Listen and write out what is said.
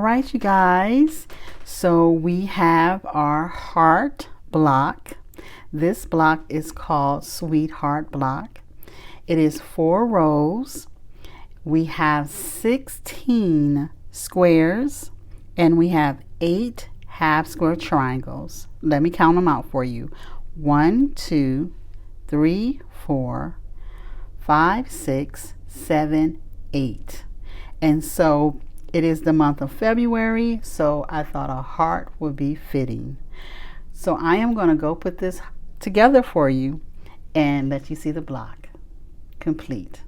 right, you guys. So we have our heart block. This block is called Sweetheart Block. It is 4 rows. We have 16 squares and we have 8 half square triangles. Let me count them out for you. 1, 2, 3, 4, 5, 6, 7, 8. And so it is the month of February, so I thought a heart would be fitting. So I am going to go put this together for you and let you see the block complete.